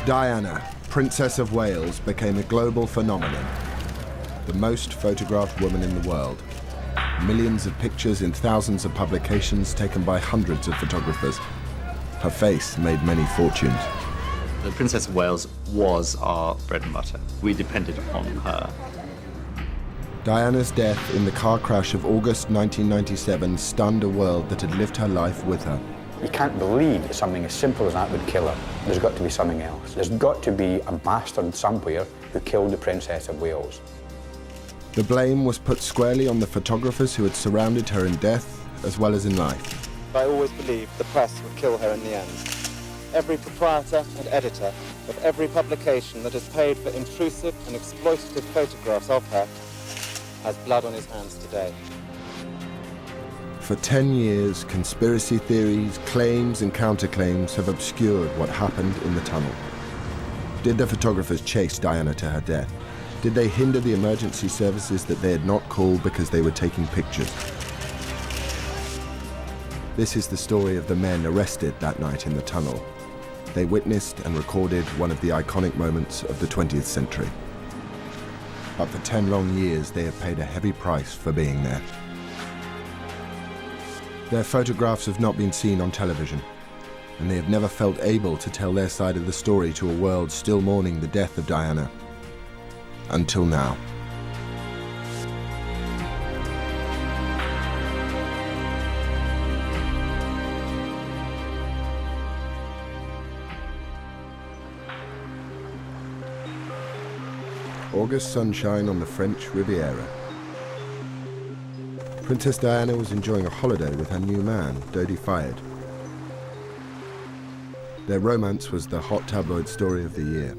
Diana, Princess of Wales, became a global phenomenon. The most photographed woman in the world. Millions of pictures in thousands of publications taken by hundreds of photographers. Her face made many fortunes. The Princess of Wales was our bread and butter. We depended on her. Diana's death in the car crash of August 1997 stunned a world that had lived her life with her. You can't believe that something as simple as that would kill her. There's got to be something else. There's got to be a bastard somewhere who killed the Princess of Wales. The blame was put squarely on the photographers who had surrounded her in death as well as in life. I always believed the press would kill her in the end. Every proprietor and editor of every publication that has paid for intrusive and exploitative photographs of her has blood on his hands today. For 10 years, conspiracy theories, claims and counterclaims have obscured what happened in the tunnel. Did the photographers chase Diana to her death? Did they hinder the emergency services that they had not called because they were taking pictures? This is the story of the men arrested that night in the tunnel. They witnessed and recorded one of the iconic moments of the 20th century. But for 10 long years, they have paid a heavy price for being there. Their photographs have not been seen on television, and they have never felt able to tell their side of the story to a world still mourning the death of Diana. Until now. August sunshine on the French Riviera. Princess Diana was enjoying a holiday with her new man, Dodi Fayed. Their romance was the hot tabloid story of the year.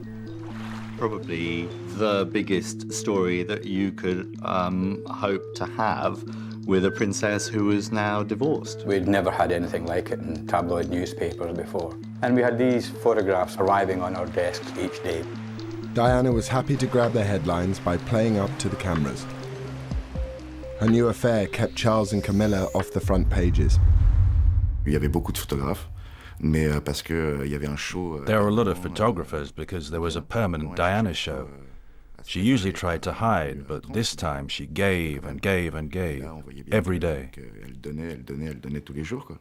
Probably the biggest story that you could hope to have with a princess who is now divorced. We'd never had anything like it in tabloid newspapers before. And we had these photographs arriving on our desks each day. Diana was happy to grab the headlines by playing up to the cameras. Her new affair kept Charles and Camilla off the front pages. Il y avait beaucoup de photographes, mais parce que il y avait un show. There were a lot of photographers because there was a permanent Diana show. She usually tried to hide, but this time she gave and gave and gave, every day. Elle donnait tous les jours, quoi.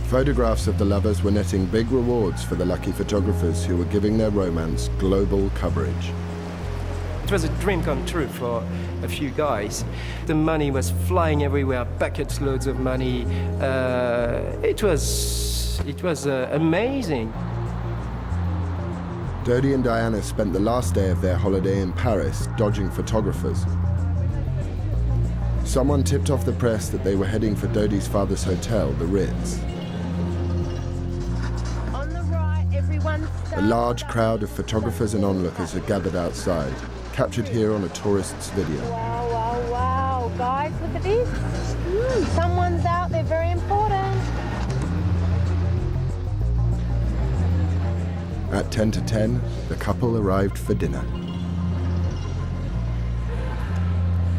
Photographs of the lovers were netting big rewards for the lucky photographers who were giving their romance global coverage. It was a dream come true for a few guys. The money was flying everywhere, buckets loads of money. It was amazing. Dodi and Diana spent the last day of their holiday in Paris, dodging photographers. Someone tipped off the press that they were heading for Dodi's father's hotel, the Ritz. A large crowd of photographers and onlookers had gathered outside, captured here on a tourist's video. Wow, wow, wow. Guys, look at this. Someone's out there very important. At 10 to 10, the couple arrived for dinner.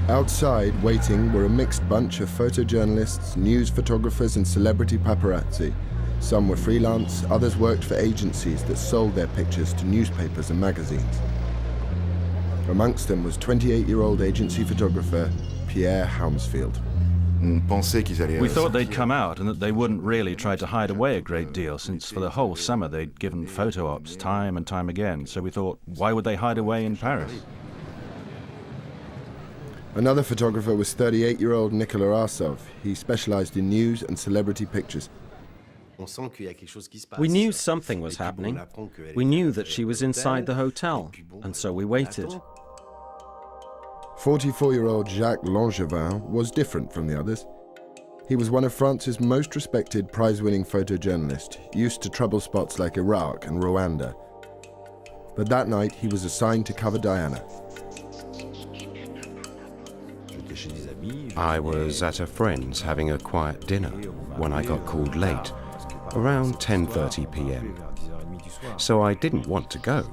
Outside, waiting, were a mixed bunch of photojournalists, news photographers, and celebrity paparazzi. Some were freelance, others worked for agencies that sold their pictures to newspapers and magazines. Amongst them was 28-year-old agency photographer Pierre Hounsfield. We thought they'd come out and that they wouldn't really try to hide away a great deal, since for the whole summer they'd given photo ops time and time again. So we thought, why would they hide away in Paris? Another photographer was 38-year-old Nicola Arsov. He specialized in news and celebrity pictures. We knew something was happening. We knew that she was inside the hotel, and so we waited. 44-year-old Jacques Langevin was different from the others. He was one of France's most respected prize-winning photojournalists, used to trouble spots like Iraq and Rwanda. But that night, he was assigned to cover Diana. I was at a friend's having a quiet dinner when I got called late, around 10:30 p.m. So I didn't want to go.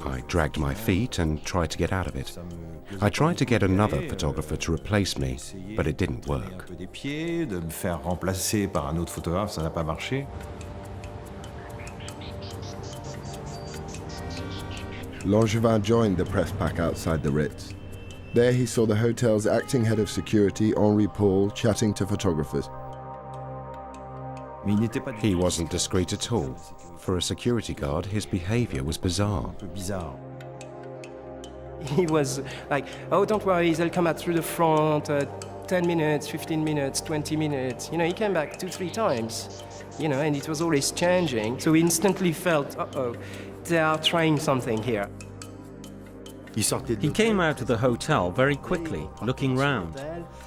I dragged my feet and tried to get out of it. I tried to get another photographer to replace me, but it didn't work. Langevin joined the press pack outside the Ritz. There he saw the hotel's acting head of security, Henri Paul, chatting to photographers. He wasn't discreet at all. For a security guard, his behavior was bizarre. He was like, oh, don't worry, they'll come out through the front, 10 minutes, 15 minutes, 20 minutes. You know, he came back 2-3 times, you know, and it was always changing. So we instantly felt, uh-oh, they are trying something here. He came out of the hotel very quickly, looking round,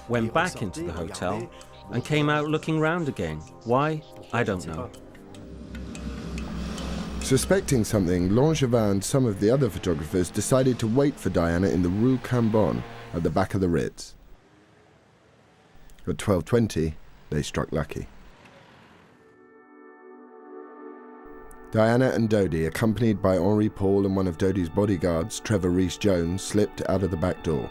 went back into the hotel, and came out looking round again. Why? I don't know. Suspecting something, Langevin and some of the other photographers decided to wait for Diana in the Rue Cambon at the back of the Ritz. At 12:20, they struck lucky. Diana and Dodi, accompanied by Henri Paul and one of Dodi's bodyguards, Trevor Rhys-Jones, slipped out of the back door.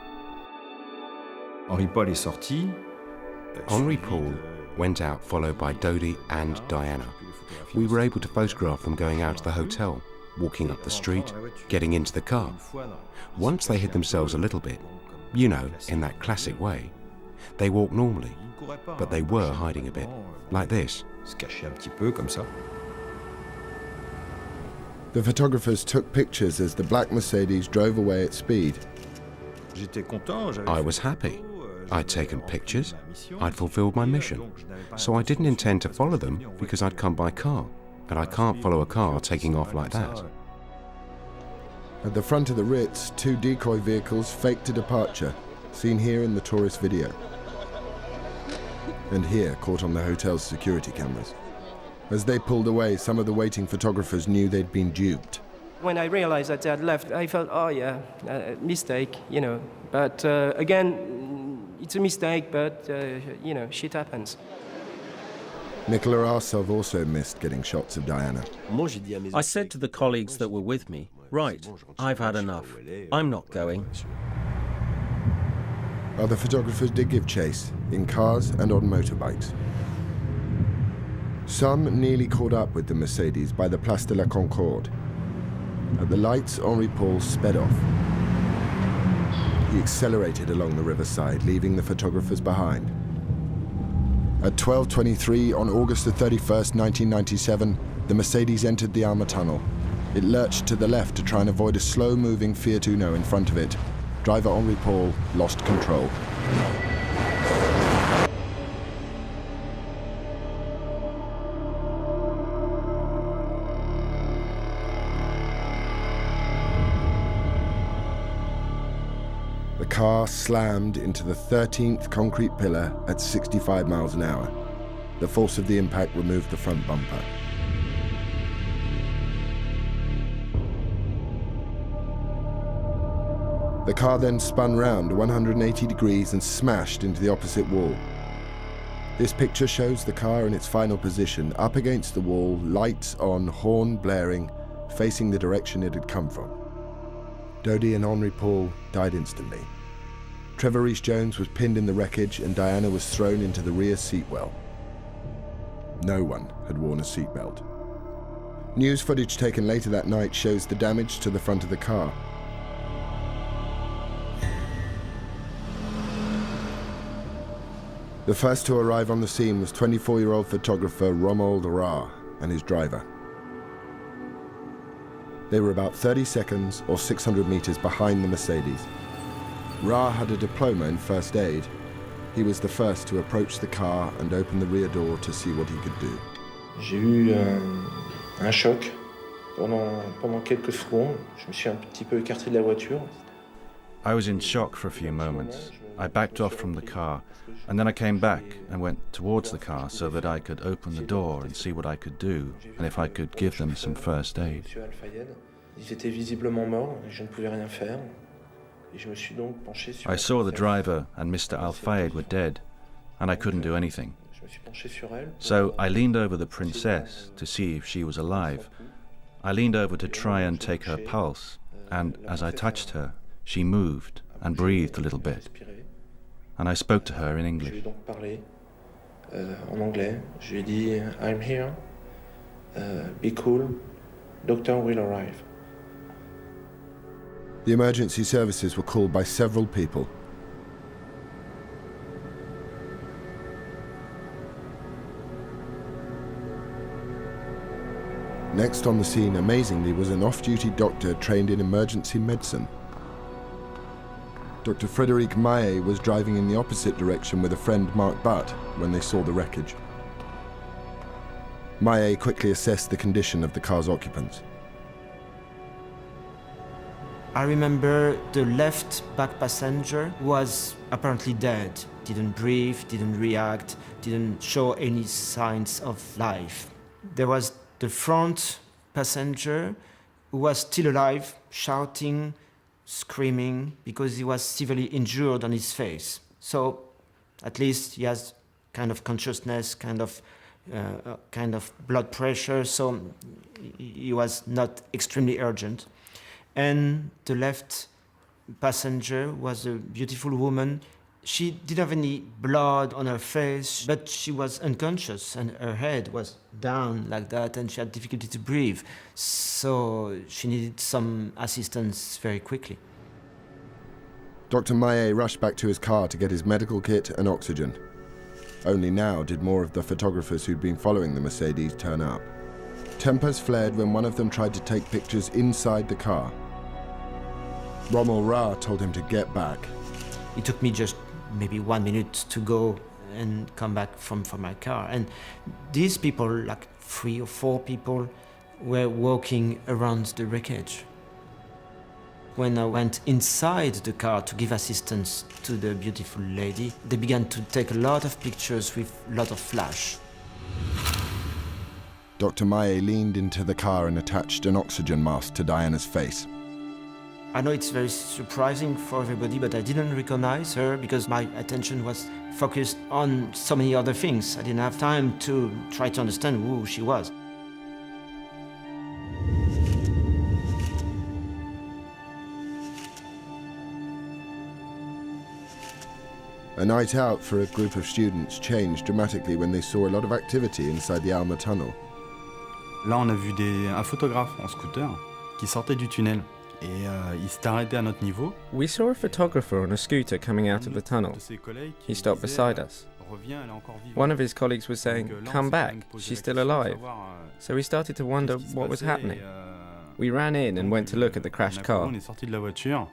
Henri Paul went out followed by Dodi and Diana. We were able to photograph them going out to the hotel, walking up the street, getting into the car. Once they hid themselves a little bit, you know, in that classic way, they walked normally, but they were hiding a bit, like this. The photographers took pictures as the black Mercedes drove away at speed. I was happy. I'd taken pictures, I'd fulfilled my mission, so I didn't intend to follow them because I'd come by car, and I can't follow a car taking off like that. At the front of the Ritz, 2 decoy vehicles faked a departure, seen here in the tourist video, and here caught on the hotel's security cameras. As they pulled away, some of the waiting photographers knew they'd been duped. When I realized that they had left, I felt, oh yeah, mistake, you know. But again, it's a mistake, but, you know, shit happens. Nicola Arsov also missed getting shots of Diana. I said to the colleagues that were with me, right, I've had enough. I'm not going. Other photographers did give chase, in cars and on motorbikes. Some nearly caught up with the Mercedes by the Place de la Concorde. At the lights, Henri Paul sped off. He accelerated along the riverside, leaving the photographers behind. At 12:23 on August the 31st, 1997, the Mercedes entered the Alma Tunnel. It lurched to the left to try and avoid a slow-moving Fiat Uno in front of it. Driver Henri Paul lost control. The car slammed into the 13th concrete pillar at 65 miles an hour. The force of the impact removed the front bumper. The car then spun round 180 degrees and smashed into the opposite wall. This picture shows the car in its final position, up against the wall, lights on, horn blaring, facing the direction it had come from. Dodi and Henri Paul died instantly. Trevor Rhys-Jones was pinned in the wreckage and Diana was thrown into the rear seatwell. No one had worn a seatbelt. News footage taken later that night shows the damage to the front of the car. The first to arrive on the scene was 24-year-old photographer Romuald Ra and his driver. They were about 30 seconds or 600 meters behind the Mercedes. Ra had a diploma in first aid. He was the first to approach the car and open the rear door to see what he could do. J'ai eu un choc pendant quelques secondes. Je me suis un petit peu écarté de la voiture. I was in shock for a few moments. I backed off from the car, and then I came back and went towards the car so that I could open the door and see what I could do, and if I could give them some first aid. Ils étaient visiblement morts et je ne pouvais rien faire. Et je me suis donc penché sur I saw the driver and Mr. Al-Fayed were dead, and I couldn't do anything. So I leaned over the princess to see if she was alive. I leaned over to try and take her pulse, and as I touched her, she moved and breathed a little bit. And I spoke to her in English. Je lui ai donc parlé en anglais. Je lui ai dit, I'm here. Be cool. Doctor will arrive. The emergency services were called by several people. Next on the scene, amazingly, was an off-duty doctor trained in emergency medicine. Dr. Frédéric Maé was driving in the opposite direction with a friend, Mark Butt, when they saw the wreckage. Maé quickly assessed the condition of the car's occupants. I remember the left back passenger was apparently dead. Didn't breathe, didn't react, didn't show any signs of life. There was the front passenger who was still alive, shouting, screaming, because he was severely injured on his face. So at least he has kind of consciousness, kind of blood pressure, so he was not extremely urgent. And the left passenger was a beautiful woman. She didn't have any blood on her face, but she was unconscious and her head was down like that and she had difficulty to breathe. So she needed some assistance very quickly. Dr. Maé rushed back to his car to get his medical kit and oxygen. Only now did more of the photographers who'd been following the Mercedes turn up. Tempers flared when one of them tried to take pictures inside the car. Rommel Ra told him to get back. It took me just maybe 1 minute to go and come back from my car. And these people, like 3 or 4 people, were walking around the wreckage. When I went inside the car to give assistance to the beautiful lady, they began to take a lot of pictures with a lot of flash. Dr. Maé leaned into the car and attached an oxygen mask to Diana's face. I know it's very surprising for everybody, but I didn't recognize her because my attention was focused on so many other things. I didn't have time to try to understand who she was. A night out for a group of students changed dramatically when they saw a lot of activity inside the Alma tunnel. Là, on a vu un photographe en scooter qui sortait du tunnel. Et il s'est arrêté à notre niveau. We saw a photographer on a scooter coming out of the tunnel. He stopped beside us. One of his colleagues was saying, "Come back, she's still alive." So we started to wonder what was happening. We ran in and went to look at the crashed car. On est sorti de la voiture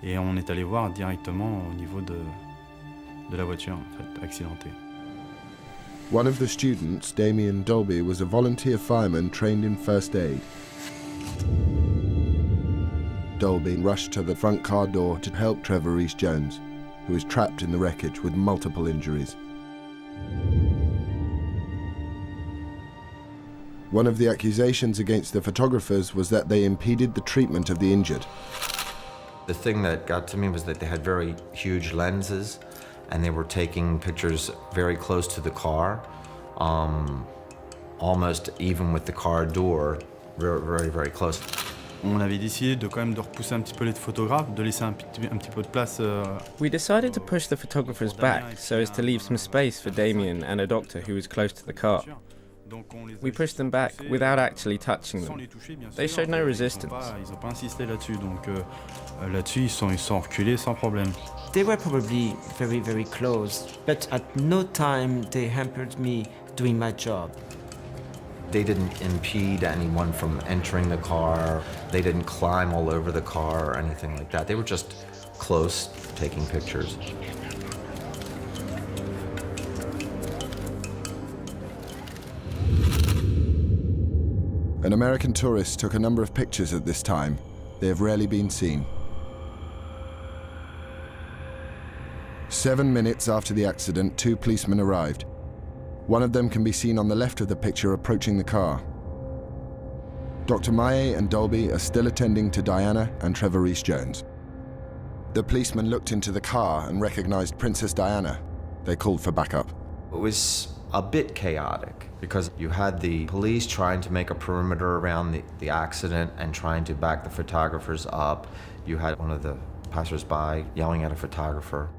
et on est allé voir directement au niveau de la voiture en fait, accidentée. One of the students, Damien Dolby, was a volunteer fireman trained in first aid. Dolby rushed to the front car door to help Trevor Rees-Jones, who was trapped in the wreckage with multiple injuries. One of the accusations against the photographers was that they impeded the treatment of the injured. The thing that got to me was that they had very huge lenses and they were taking pictures very close to the car, almost even with the car door, very, very, very close. On avait décidé de quand même de repousser un petit peu les photographes, de laisser un petit peu de place. We decided to push the photographers back so as to leave some space for Damien and a doctor who was close to the car. We pushed them back without actually touching them. They showed no resistance. Ils n'ont pas insisté là-dessus, donc là-dessus ils sont reculés sans problème. They were probably very, very close, but at no time they hampered me doing my job. They didn't impede anyone from entering the car. They didn't climb all over the car or anything like that. They were just close, taking pictures. An American tourist took a number of pictures at this time. They have rarely been seen. 7 minutes after the accident, 2 policemen arrived. One of them can be seen on the left of the picture approaching the car. Dr. Maé and Dolby are still attending to Diana and Trevor Rees-Jones. The policeman looked into the car and recognized Princess Diana. They called for backup. It was a bit chaotic because you had the police trying to make a perimeter around the accident and trying to back the photographers up. You had one of the passers-by yelling at a photographer.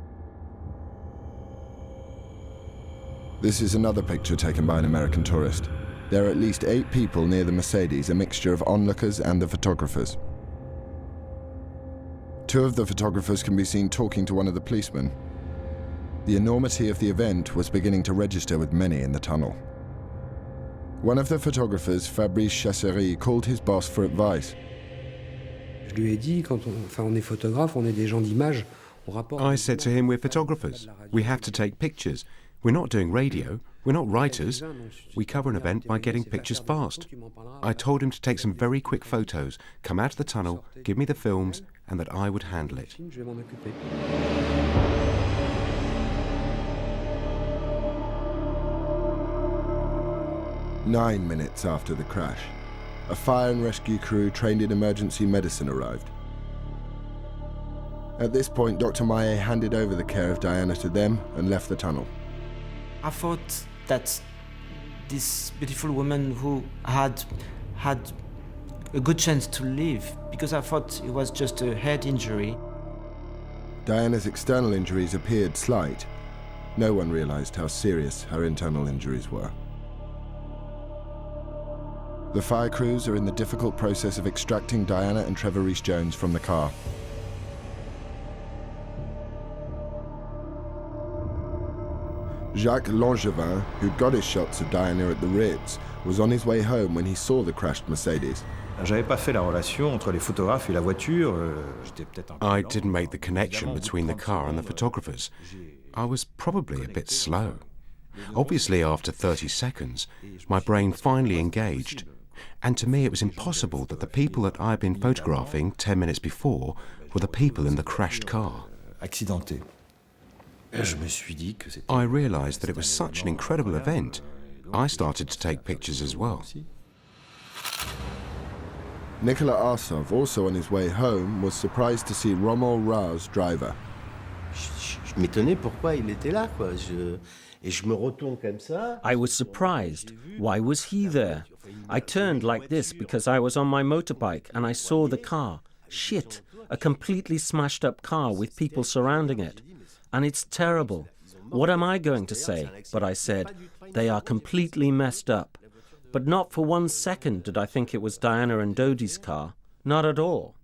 This is another picture taken by an American tourist. There are at least 8 people near the Mercedes, a mixture of onlookers and the photographers. Two of the photographers can be seen talking to one of the policemen. The enormity of the event was beginning to register with many in the tunnel. One of the photographers, Fabrice Chasserie, called his boss for advice. I said to him, we're photographers. We have to take pictures. We're not doing radio. We're not writers. We cover an event by getting pictures fast. I told him to take some very quick photos, come out of the tunnel, give me the films, and that I would handle it. "9 minutes after the crash, a fire and rescue crew trained in emergency medicine arrived. At this point, Dr. Maillet handed over the care of Diana to them and left the tunnel. I thought that this beautiful woman who had a good chance to live, because I thought it was just a head injury. Diana's external injuries appeared slight. No one realized how serious her internal injuries were. The fire crews are in the difficult process of extracting Diana and Trevor Rees-Jones from the car. Jacques Langevin, who'd got his shots of Diana at the Ritz, was on his way home when he saw the crashed Mercedes. J'avais pas fait la relation entre les photographes et la voiture. I didn't make the connection between the car and the photographers. I was probably a bit slow. Obviously, after 30 seconds, my brain finally engaged. And to me, it was impossible that the people that I'd been photographing 10 minutes before were the people in the crashed car. Accidenté. I realized that it was such an incredible event. I started to take pictures as well. Nicolas Arsov, also on his way home, was surprised to see Rommel Ra's driver. I was surprised. Why was he there? I turned like this because I was on my motorbike and I saw the car. Shit, a completely smashed up car with people surrounding it. And it's terrible. What am I going to say? But I said, they are completely messed up. But not for 1 second did I think it was Diana and Dodi's car. Not at all.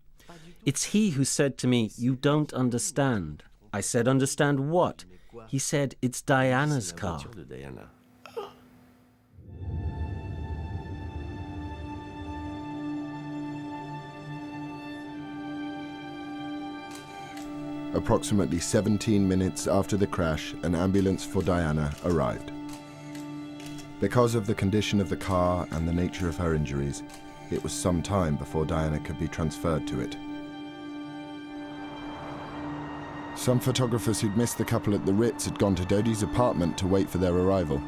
It's he who said to me, you don't understand. I said, understand what? He said, it's Diana's car. Approximately 17 minutes after the crash, an ambulance for Diana arrived. Because of the condition of the car and the nature of her injuries, it was some time before Diana could be transferred to it. Some photographers who'd missed the couple at the Ritz had gone to Dodi's apartment to wait for their arrival.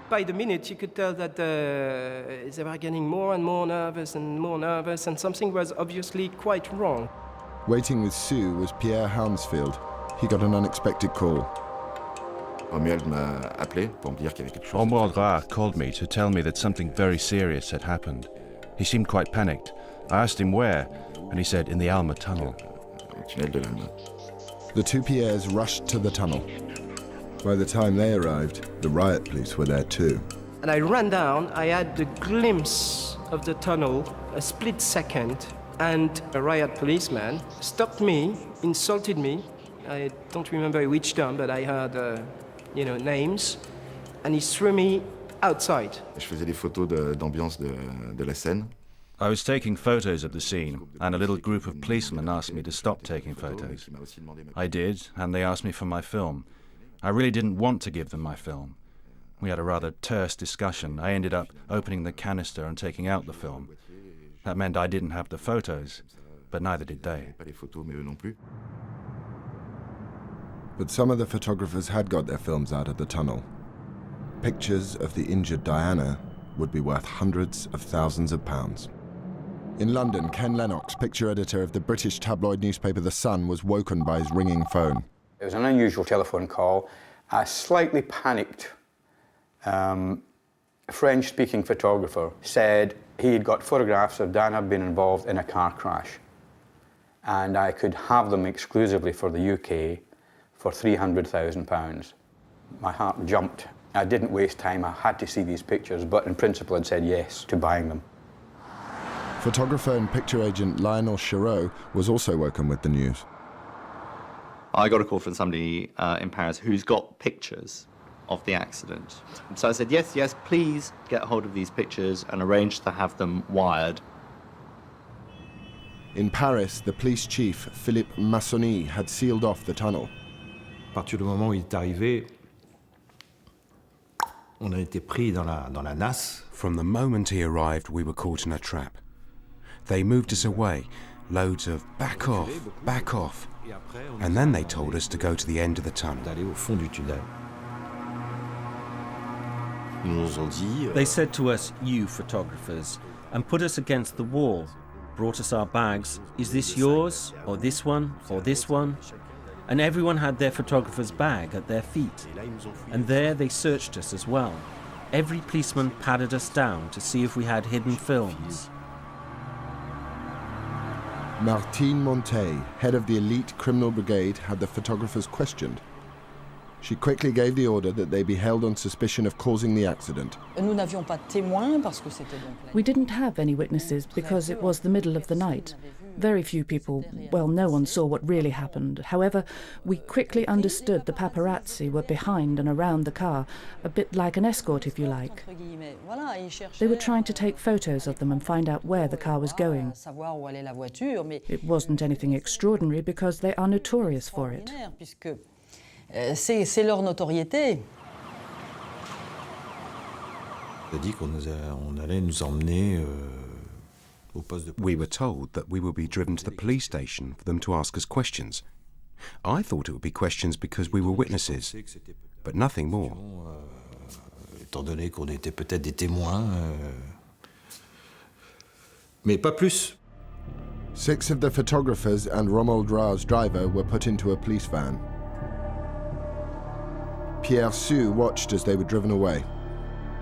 By the minute, you could tell that they were getting more and more nervous, and something was obviously quite wrong. Waiting with Sue was Pierre Hounsfield. He got an unexpected call. Romuald m'a appelé pour me dire qu'il y avait quelque chose. Romuald Ra called me to tell me that something very serious had happened. He seemed quite panicked. I asked him where, and he said in the Alma tunnel. The two Pierres rushed to the tunnel. By the time they arrived, the riot police were there too. And I ran down, I had the glimpse of the tunnel, a split second, and a riot policeman stopped me, insulted me. I don't remember which term, but I heard, names, and he threw me outside. Je faisais des photos d'ambiance de la scène. I was taking photos of the scene, and a little group of policemen asked me to stop taking photos. I did, and they asked me for my film. I really didn't want to give them my film. We had a rather terse discussion. I ended up opening the canister and taking out the film. That meant I didn't have the photos, but neither did they. But some of the photographers had got their films out of the tunnel. Pictures of the injured Diana would be worth hundreds of thousands of pounds. In London, Ken Lennox, picture editor of the British tabloid newspaper The Sun, was woken by his ringing phone. It was an unusual telephone call. A slightly panicked French-speaking photographer said he had got photographs of Diana being involved in a car crash, and I could have them exclusively for the UK for £300,000. My heart jumped. I didn't waste time. I had to see these pictures, but in principle I'd said yes to buying them. Photographer and picture agent Lionel Chiraud was also woken with the news. I got a call from somebody in Paris who's got pictures of the accident. So I said, yes, please get hold of these pictures and arrange to have them wired. In Paris, the police chief, Philippe Massoni, had sealed off the tunnel. À partir du moment où il est arrivé, on a été pris dans la nasse. From the moment he arrived, we were caught in a trap. They moved us away, loads of back off. And then they told us to go to the end of the tunnel. D'aller au fond du tunnel. They said to us, you photographers, and put us against the wall, brought us our bags. Is this yours, or this one, or this one? And everyone had their photographer's bag at their feet. And there they searched us as well. Every policeman patted us down to see if we had hidden films. Martine Montet, head of the elite criminal brigade, had the photographers questioned. She quickly gave the order that they be held on suspicion of causing the accident. We didn't have any witnesses because it was the middle of the night. Very few people, well, no one saw what really happened. However, we quickly understood the paparazzi were behind and around the car, a bit like an escort, if you like. They were trying to take photos of them and find out where the car was going. It wasn't anything extraordinary because they are notorious for it. C'est leur notoriété. On a dit qu'on allait nous emmener au poste de police. We were told that we would be driven to the police station for them to ask us questions. I thought it would be questions because we were witnesses, but nothing more. Étant donné qu'on était peut-être des témoins, mais pas plus. 6 of the photographers and Romuald Ra's driver were put into a police van. Pierre Sue watched as they were driven away.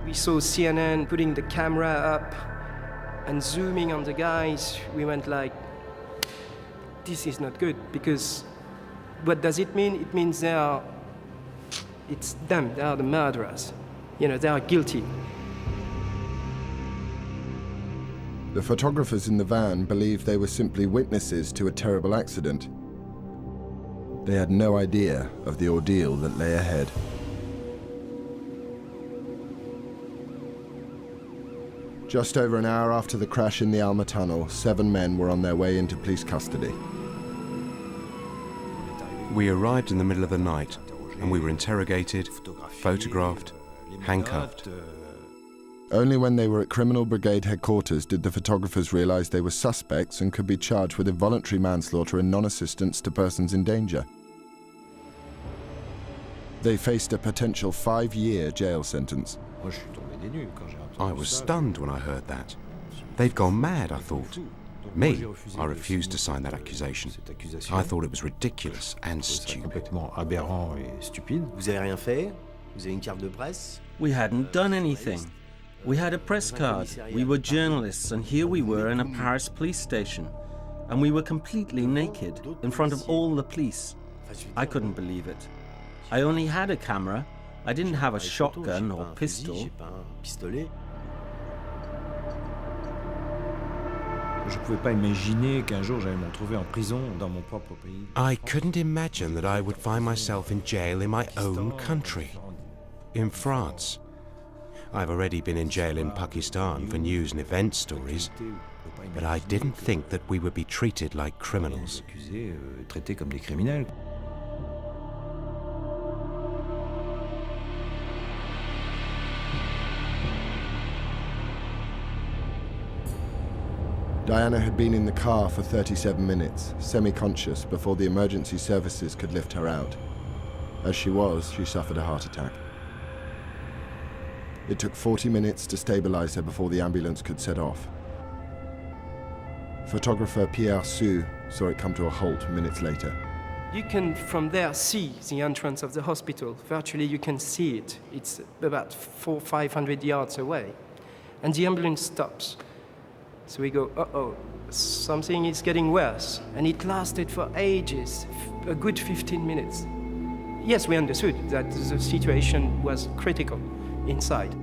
We saw CNN putting the camera up and zooming on the guys. We went like, this is not good, because what does it mean? It means they are the murderers. You know, they are guilty. The photographers in the van believed they were simply witnesses to a terrible accident. They had no idea of the ordeal that lay ahead. Just over an hour after the crash in the Alma Tunnel, 7 men were on their way into police custody. We arrived in the middle of the night, and we were interrogated, photographed, handcuffed. Only when they were at Criminal Brigade headquarters did the photographers realize they were suspects and could be charged with involuntary manslaughter and non-assistance to persons in danger. They faced a potential 5-year jail sentence. I was stunned when I heard that. They'd gone mad, I thought. Me, I refused to sign that accusation. I thought it was ridiculous and stupid. We hadn't done anything. We had a press card. We were journalists, and here we were in a Paris police station. And we were completely naked, in front of all the police. I couldn't believe it. I only had a camera. I didn't have a shotgun or pistol. Je pouvais pas imaginer qu'un jour j'allais me retrouver en prison dans mon propre pays. I couldn't imagine that I would find myself in jail in my own country, in France. I've already been in jail in Pakistan for news and event stories, but I didn't think that we would be treated like criminals. Traités comme des criminels. Diana had been in the car for 37 minutes, semi-conscious, before the emergency services could lift her out. As she was, she suffered a heart attack. It took 40 minutes to stabilize her before the ambulance could set off. Photographer Pierre Sue saw it come to a halt minutes later. You can, from there, see the entrance of the hospital. Virtually, you can see it. It's about 400-500 yards away. And the ambulance stops. So we go, uh-oh, something is getting worse. And it lasted for ages, a good 15 minutes. Yes, we understood that the situation was critical inside.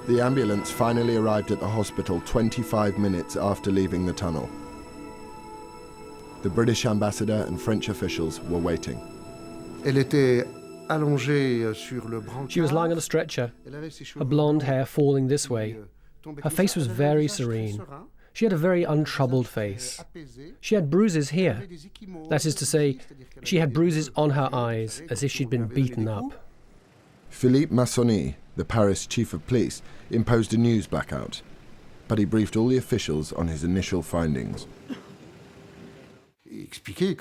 The ambulance finally arrived at the hospital 25 minutes after leaving the tunnel. The British ambassador and French officials were waiting. She was lying on a stretcher, her blonde hair falling this way. Her face was very serene. She had a very untroubled face. She had bruises here. That is to say, she had bruises on her eyes, as if she'd been beaten up. Philippe Massonny, the Paris chief of police, imposed a news blackout, but he briefed all the officials on his initial findings. He explained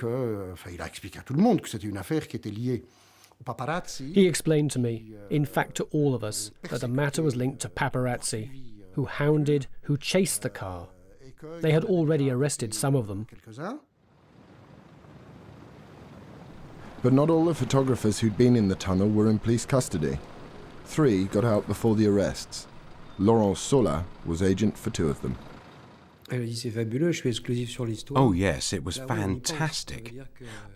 to me, in fact to all of us, that the matter was linked to paparazzi, who hounded, who chased the car. They had already arrested some of them. But not all the photographers who'd been in the tunnel were in police custody. 3 got out before the arrests. Laurent Sola was agent for 2 of them. Oh yes, it was fantastic.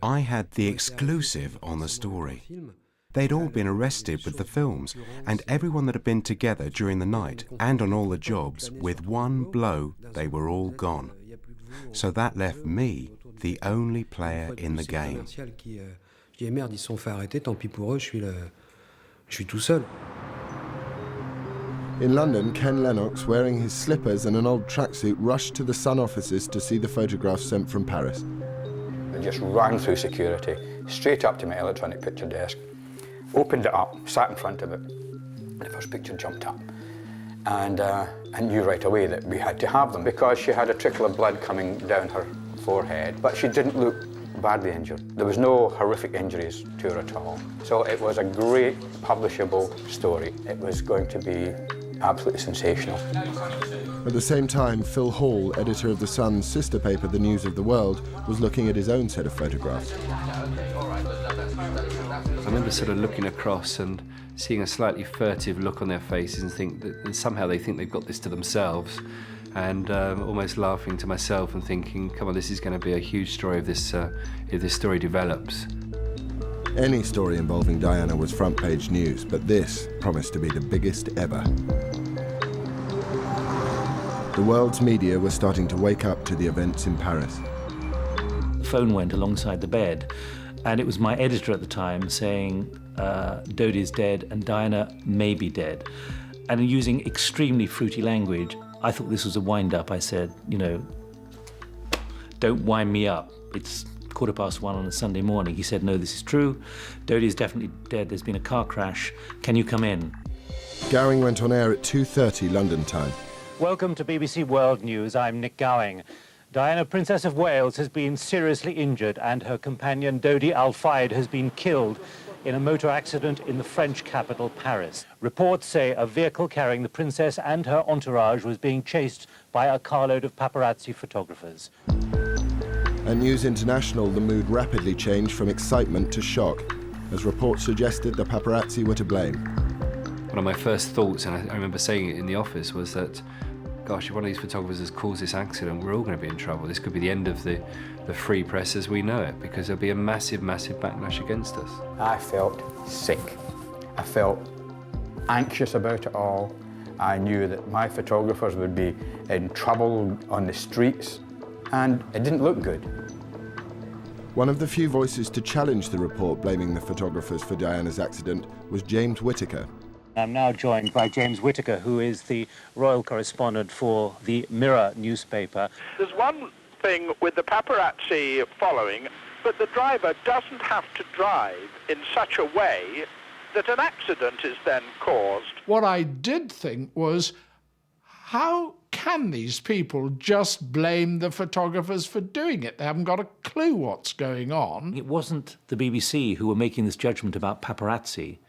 I had the exclusive on the story. They'd all been arrested with the films, and everyone that had been together during the night and on all the jobs, with one blow, they were all gone. So that left me, the only player in the game. In London, Ken Lennox, wearing his slippers and an old tracksuit, rushed to the Sun offices to see the photographs sent from Paris. I just ran through security, straight up to my electronic picture desk, opened it up, sat in front of it, and the first picture jumped up. And I knew right away that we had to have them because she had a trickle of blood coming down her forehead, but she didn't look badly injured. There was no horrific injuries to her at all. So it was a great publishable story. It was going to be absolutely sensational. At the same time, Phil Hall, editor of The Sun's sister paper, The News of the World, was looking at his own set of photographs. I remember sort of looking across and seeing a slightly furtive look on their faces and think that somehow they think they've got this to themselves, and almost laughing to myself and thinking, come on, this is going to be a huge story if this story develops. Any story involving Diana was front-page news, but this promised to be the biggest ever. The world's media were starting to wake up to the events in Paris. The phone went alongside the bed, and it was my editor at the time saying, Dodi's dead and Diana may be dead. And using extremely fruity language, I thought this was a wind-up. I said, you know, don't wind me up. It's 1:15 on a Sunday morning. He said, no, this is true. Dodi is definitely dead. There's been a car crash. Can you come in? Gowing went on air at 2:30 London time. Welcome to BBC World News. I'm Nick Gowing. Diana, Princess of Wales, has been seriously injured and her companion Dodi Al-Fayed has been killed in a motor accident in the French capital, Paris. Reports say a vehicle carrying the princess and her entourage was being chased by a carload of paparazzi photographers. At News International, the mood rapidly changed from excitement to shock, as reports suggested the paparazzi were to blame. One of my first thoughts, and I remember saying it in the office, was that, gosh, if one of these photographers has caused this accident, we're all going to be in trouble. This could be the end of the free press as we know it, because there'll be a massive, massive backlash against us. I felt sick. I felt anxious about it all. I knew that my photographers would be in trouble on the streets, and it didn't look good. One of the few voices to challenge the report blaming the photographers for Diana's accident was James Whittaker. I'm now joined by James Whittaker, who is the royal correspondent for the Mirror newspaper. There's one thing with the paparazzi following, but the driver doesn't have to drive in such a way that an accident is then caused. What I did think was, how can these people just blame the photographers for doing it? They haven't got a clue what's going on. It wasn't the BBC who were making this judgment about paparazzi.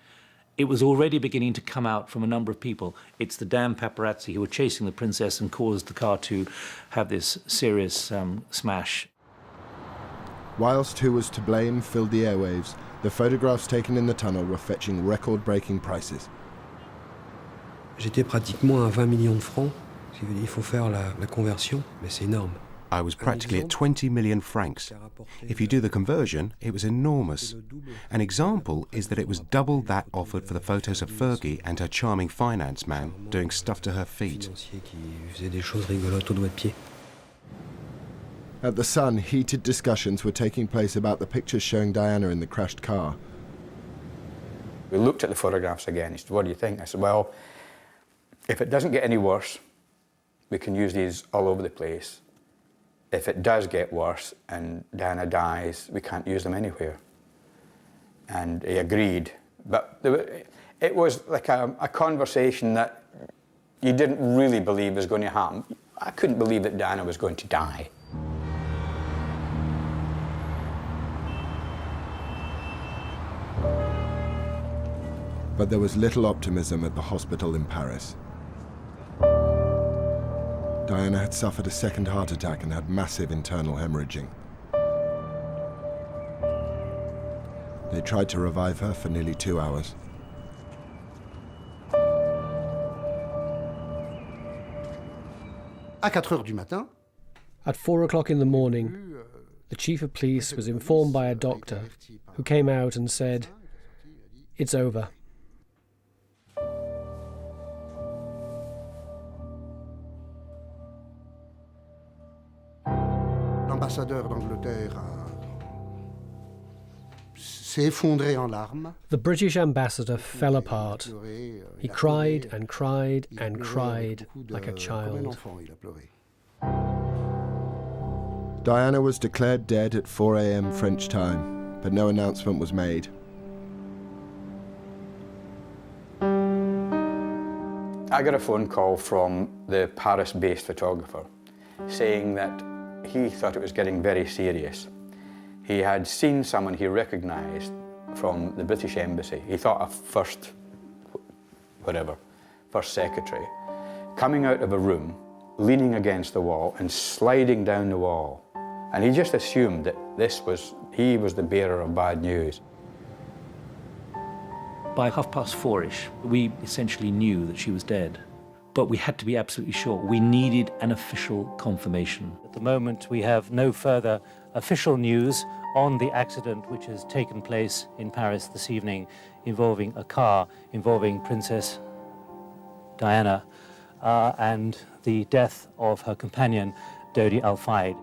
It was already beginning to come out from a number of people. It's the damn paparazzi who were chasing the princess and caused the car to have this serious smash. Whilst who was to blame filled the airwaves, the photographs taken in the tunnel were fetching record-breaking prices. J'étais pratiquement à 20 millions de francs. Il faut faire la conversion, mais c'est énorme. I was practically at 20 million francs. If you do the conversion, it was enormous. An example is that it was double that offered for the photos of Fergie and her charming finance man doing stuff to her feet. At The Sun, heated discussions were taking place about the pictures showing Diana in the crashed car. We looked at the photographs again. He said, what do you think? I said, well, if it doesn't get any worse, we can use these all over the place. If it does get worse and Diana dies, we can't use them anywhere. And he agreed. But it was like a conversation that you didn't really believe was going to happen. I couldn't believe that Diana was going to die. But there was little optimism at the hospital in Paris. Diana had suffered a second heart attack and had massive internal hemorrhaging. They tried to revive her for nearly 2 hours. At 4 o'clock in the morning, the chief of police was informed by a doctor who came out and said, "It's over." The British ambassador fell apart. He cried and cried and cried like a child. Diana was declared dead at 4 a.m. French time, but no announcement was made. I got a phone call from the Paris-based photographer saying that he thought it was getting very serious. He had seen someone he recognised from the British Embassy. He thought a first secretary, coming out of a room, leaning against the wall and sliding down the wall. And he just assumed that he was the bearer of bad news. By 4:30-ish, we essentially knew that she was dead. But we had to be absolutely sure. We needed an official confirmation. At the moment, we have no further official news on the accident which has taken place in Paris this evening involving a car involving Princess Diana and the death of her companion, Dodi Al-Fayed.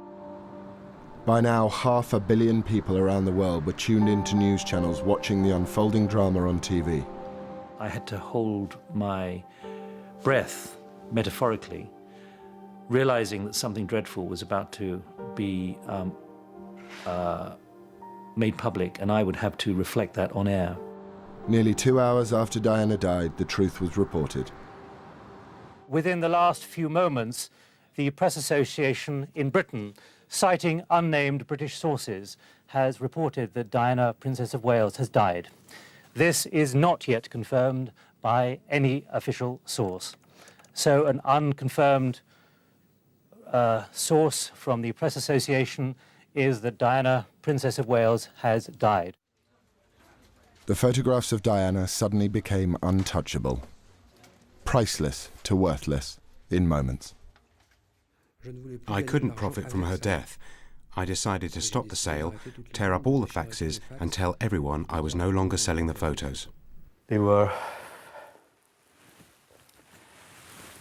By now, 500 million people around the world were tuned into news channels watching the unfolding drama on TV. I had to hold my breath, metaphorically, realizing that something dreadful was about to be made public, and I would have to reflect that on air. Nearly 2 hours after Diana died, the truth was reported. Within the last few moments, the Press Association in Britain, citing unnamed British sources, has reported that Diana, Princess of Wales, has died. This is not yet confirmed by any official source. So an unconfirmed source from the Press Association is that Diana, Princess of Wales, has died. The photographs of Diana suddenly became untouchable, priceless to worthless in moments. I couldn't profit from her death. I decided to stop the sale, tear up all the faxes, and tell everyone I was no longer selling the photos. They were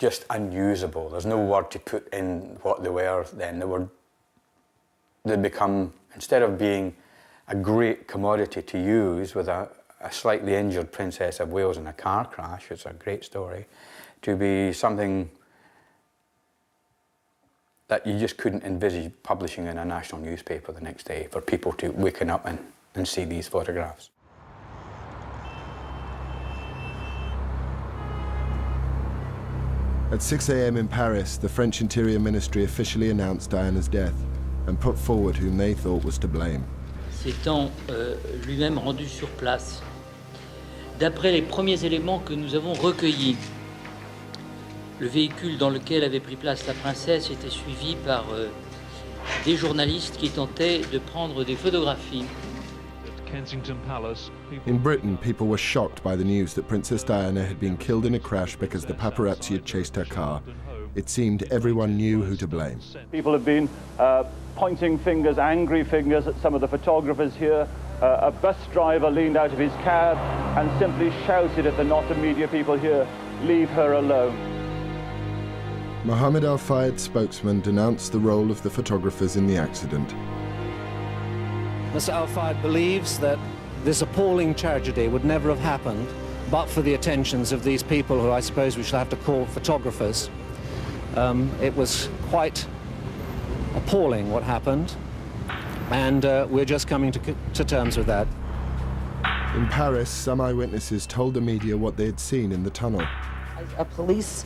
just unusable. There's no word to put in what they were then. They'd become, instead of being a great commodity to use with a slightly injured Princess of Wales in a car crash, it's a great story, to be something that you just couldn't envisage publishing in a national newspaper the next day, for people to waken up and see these photographs. At 6 a.m. in Paris, the French Interior Ministry officially announced Diana's death and put forward whom they thought was to blame. S'étant lui-même rendu sur place, d'après les premiers éléments que nous avons recueillis, le véhicule dans lequel avait pris place la princesse était suivi par des journalistes qui tentaient de prendre des photographies. In Britain, people were shocked by the news that Princess Diana had been killed in a crash because the paparazzi had chased her car, It seemed everyone knew who to blame. People have been pointing fingers, angry fingers at some of the photographers here. A bus driver leaned out of his cab and simply shouted at the Nota media people here, "Leave her alone." Mohammed Al-Fayed's spokesman denounced the role of the photographers in the accident. Mr. Al-Fayed believes that this appalling tragedy would never have happened but for the attentions of these people who I suppose we shall have to call photographers. It was quite appalling what happened, and we're just coming to terms with that. In Paris, some eyewitnesses told the media what they had seen in the tunnel. A police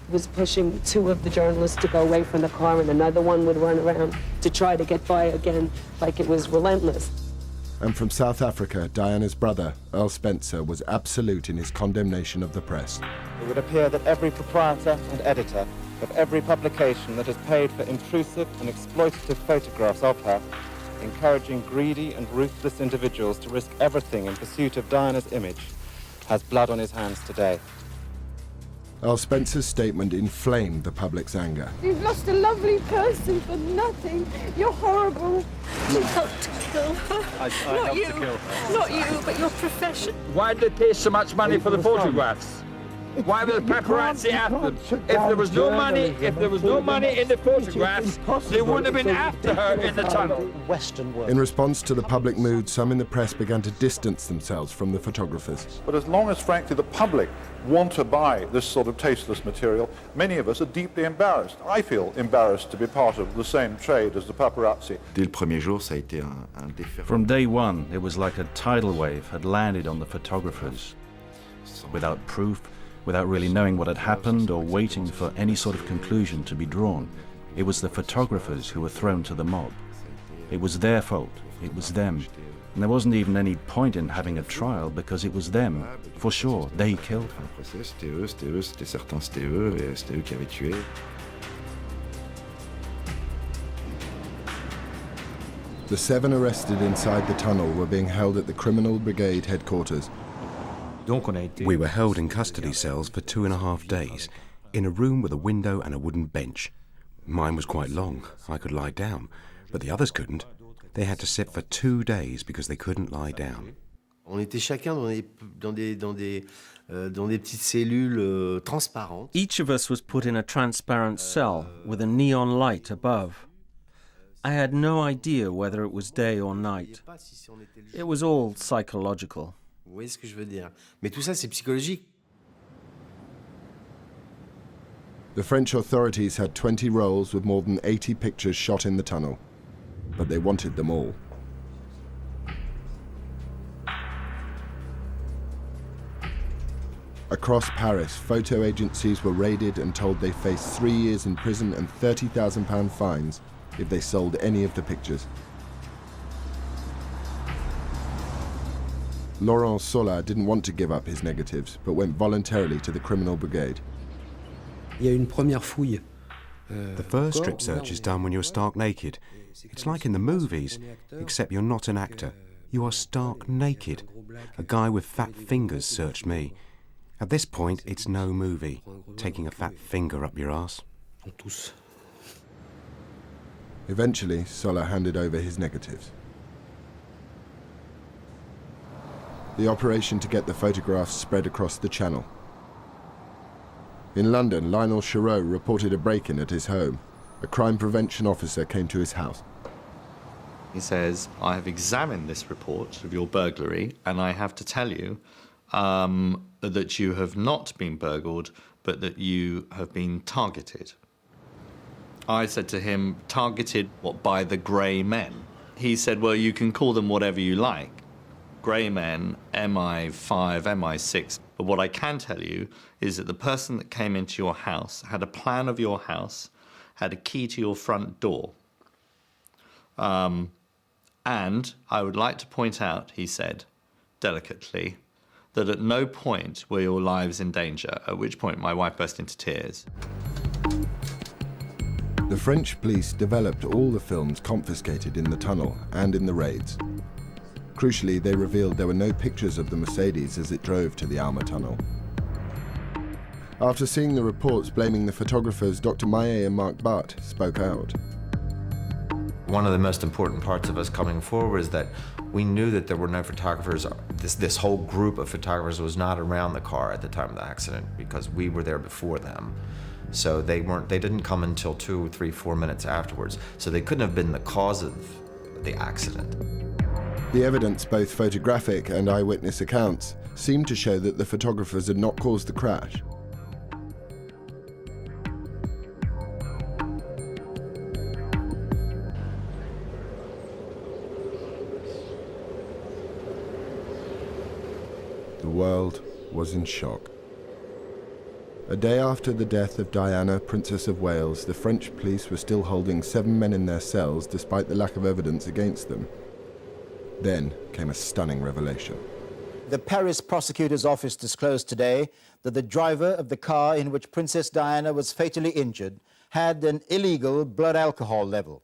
was pushing two of the journalists to go away from the car, and another one would run around to try to get by again, like it was relentless. And from South Africa, Diana's brother, Earl Spencer, was absolute in his condemnation of the press. It would appear that every proprietor and editor of every publication that has paid for intrusive and exploitative photographs of her, encouraging greedy and ruthless individuals to risk everything in pursuit of Diana's image, has blood on his hands today. Earl Spencer's statement inflamed the public's anger. You've lost a lovely person for nothing. You're horrible. You helped to kill her. I helped to kill her. Not you, but your profession. Why did they pay so much money for the photographs? Why were the paparazzi after them? If there was no money, in the photographs, they wouldn't have been after her in the tunnel. Western world. In response to the public mood, some in the press began to distance themselves from the photographers. But as long as, frankly, the public want to buy this sort of tasteless material, many of us are deeply embarrassed. I feel embarrassed to be part of the same trade as the paparazzi. From day one, it was like a tidal wave had landed on the photographers. Without proof, without really knowing what had happened or waiting for any sort of conclusion to be drawn, it was the photographers who were thrown to the mob. It was their fault. It was them. And there wasn't even any point in having a trial because it was them. For sure, they killed her. The 7 arrested inside the tunnel were being held at the Criminal Brigade headquarters. We were held in custody cells for 2.5 days, in a room with a window and a wooden bench. Mine was quite long. I could lie down, but the others couldn't. They had to sit for 2 days because they couldn't lie down. Each of us was put in a transparent cell with a neon light above. I had no idea whether it was day or night. It was all psychological. Vous voyez ce que je veux dire? Mais tout ça, c'est psychologique. The French authorities had 20 rolls with more than 80 pictures shot in the tunnel, but they wanted them all. Across Paris, photo agencies were raided and told they faced 3 years in prison and £30,000 fines if they sold any of the pictures. Laurent Sola didn't want to give up his negatives, but went voluntarily to the Criminal Brigade. The first strip search is done when you're stark naked. It's like in the movies, except you're not an actor. You are stark naked. A guy with fat fingers searched me. At this point, it's no movie, taking a fat finger up your ass. Eventually, Sola handed over his negatives. The operation to get the photographs spread across the channel. In London, Lionel Chereau reported a break-in at his home. A crime prevention officer came to his house. He says, I have examined this report of your burglary, and I have to tell you that you have not been burgled, but that you have been targeted. I said to him, targeted what, by the grey men? He said, well, you can call them whatever you like. Grey men, MI5, MI6. But what I can tell you is that the person that came into your house had a plan of your house, had a key to your front door. And I would like to point out, he said, delicately, that at no point were your lives in danger, at which point my wife burst into tears. The French police developed all the films confiscated in the tunnel and in the raids. Crucially, they revealed there were no pictures of the Mercedes as it drove to the Alma tunnel. After seeing the reports blaming the photographers, Dr. Maillet and Marc Barth spoke out. One of the most important parts of us coming forward is that we knew that there were no photographers. This whole group of photographers was not around the car at the time of the accident because we were there before them. So they didn't come until 2, 3, 4 minutes afterwards. So they couldn't have been the cause of the accident. The evidence, both photographic and eyewitness accounts, seemed to show that the photographers had not caused the crash. The world was in shock. A day after the death of Diana, Princess of Wales, the French police were still holding 7 men in their cells despite the lack of evidence against them. Then came a stunning revelation. The Paris prosecutor's office disclosed today that the driver of the car in which Princess Diana was fatally injured had an illegal blood alcohol level.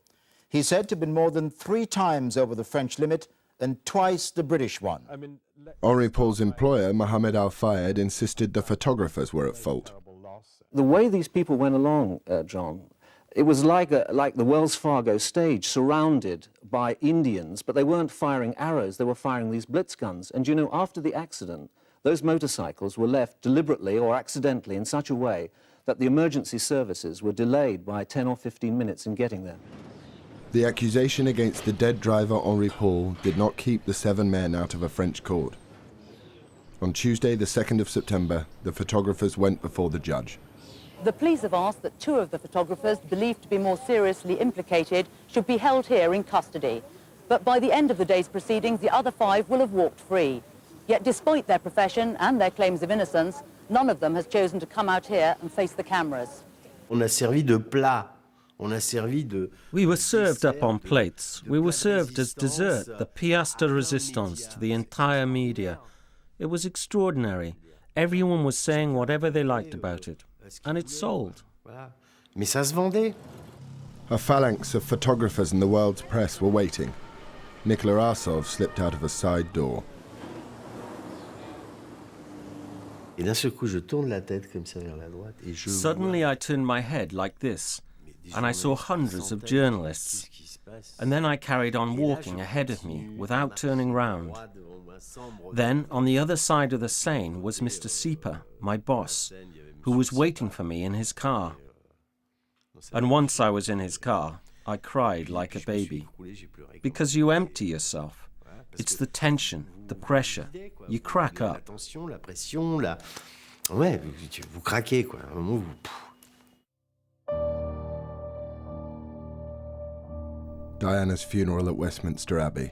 He's said to have been more than 3 times over the French limit and twice the British one. Henri Paul's employer, Mohamed Al Fayed, insisted the photographers were at fault. The way these people went along, John, it was like the Wells Fargo stage, surrounded by Indians, but they weren't firing arrows, they were firing these blitz guns. And you know, after the accident, those motorcycles were left deliberately or accidentally in such a way that the emergency services were delayed by 10 or 15 minutes in getting there. The accusation against the dead driver Henri Paul did not keep the 7 men out of a French court. On Tuesday, the 2nd of September, the photographers went before the judge. The police have asked that 2 of the photographers believed to be more seriously implicated should be held here in custody. But by the end of the day's proceedings, the other 5 will have walked free. Yet despite their profession and their claims of innocence, none of them has chosen to come out here and face the cameras. On a servi de plat. We were served up on plates. We were served as dessert, the pièce de résistance to the entire media. It was extraordinary. Everyone was saying whatever they liked about it. And it sold. Mais ça se vendait. A phalanx of photographers in the world's press were waiting. Nicola Arsov slipped out of a side door. Suddenly I turned my head like this, and I saw hundreds of journalists. And then I carried on walking ahead of me without turning round. Then, on the other side of the Seine was Mr. Sieper, my boss, who was waiting for me in his car. And once I was in his car, I cried like a baby. Because you empty yourself. It's the tension, the pressure. You crack up. Ouais, vous craquez, quoi. Diana's funeral at Westminster Abbey,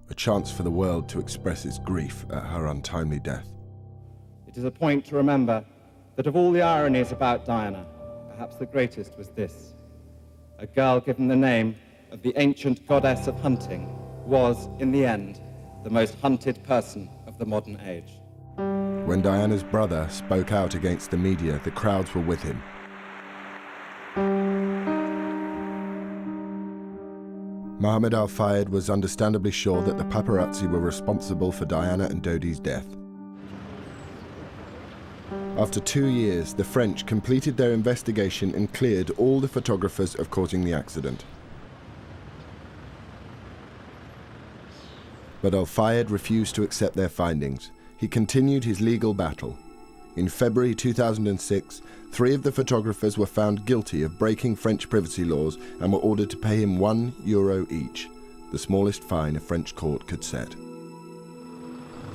a chance for the world to express its grief at her untimely death. It is a point to remember that of all the ironies about Diana, perhaps the greatest was this. A girl given the name of the ancient goddess of hunting was, in the end, the most hunted person of the modern age. When Diana's brother spoke out against the media, the crowds were with him. Mohamed Al Fayed was understandably sure that the paparazzi were responsible for Diana and Dodi's death. After 2 years, the French completed their investigation and cleared all the photographers of causing the accident. But Al Fayed refused to accept their findings. He continued his legal battle. In February 2006, 3 of the photographers were found guilty of breaking French privacy laws and were ordered to pay him €1 each, the smallest fine a French court could set.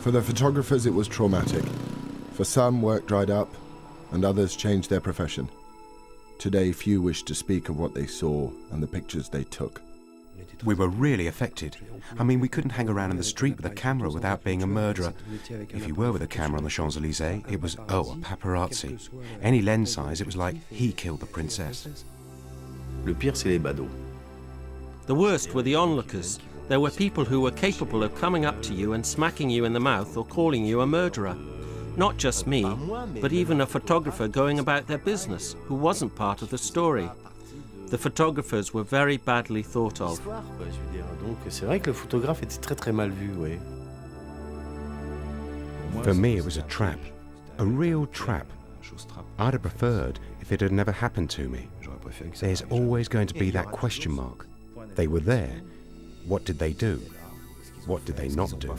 For the photographers, it was traumatic. For some, work dried up, and others changed their profession. Today, few wish to speak of what they saw and the pictures they took. We were really affected. I mean, we couldn't hang around in the street with a camera without being a murderer. If you were with a camera on the Champs-Élysées, it was, oh, a paparazzi. Any lens size, it was like, he killed the princess. Le pire, c'est les badauds. The worst were the onlookers. There were people who were capable of coming up to you and smacking you in the mouth or calling you a murderer. Not just me, but even a photographer going about their business who wasn't part of the story. The photographers were very badly thought of. For me, it was a trap, a real trap, I'd have preferred if it had never happened to me. There's always going to be that question mark. They were there. What did they do? What did they not do?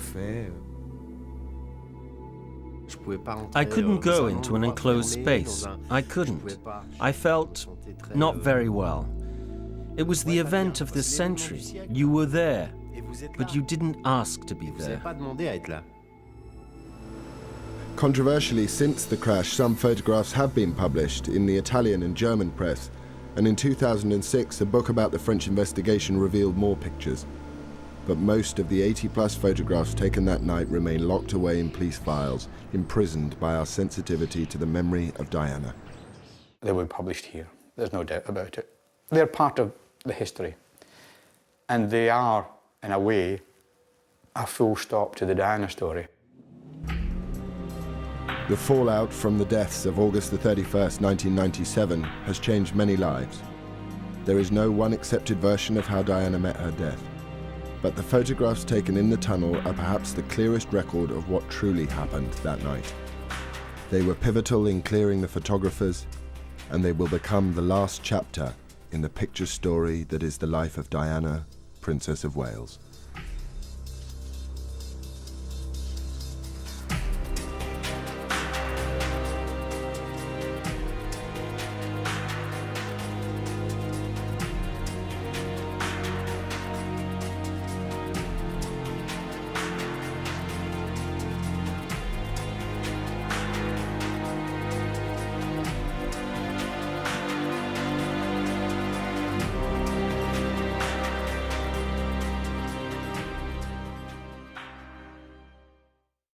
I couldn't go into an enclosed space. I couldn't. I felt not very well. It was the event of the century. You were there, but you didn't ask to be there. Controversially, since the crash, some photographs have been published in the Italian and German press, and in 2006, a book about the French investigation revealed more pictures. But most of the 80-plus photographs taken that night remain locked away in police files, imprisoned by our sensitivity to the memory of Diana. They were published here, there's no doubt about it. They're part of the history, and they are, in a way, a full stop to the Diana story. The fallout from the deaths of August the 31st, 1997 has changed many lives. There is no one accepted version of how Diana met her death, but the photographs taken in the tunnel are perhaps the clearest record of what truly happened that night. They were pivotal in clearing the photographers, and they will become the last chapter in the picture story that is the life of Diana, Princess of Wales.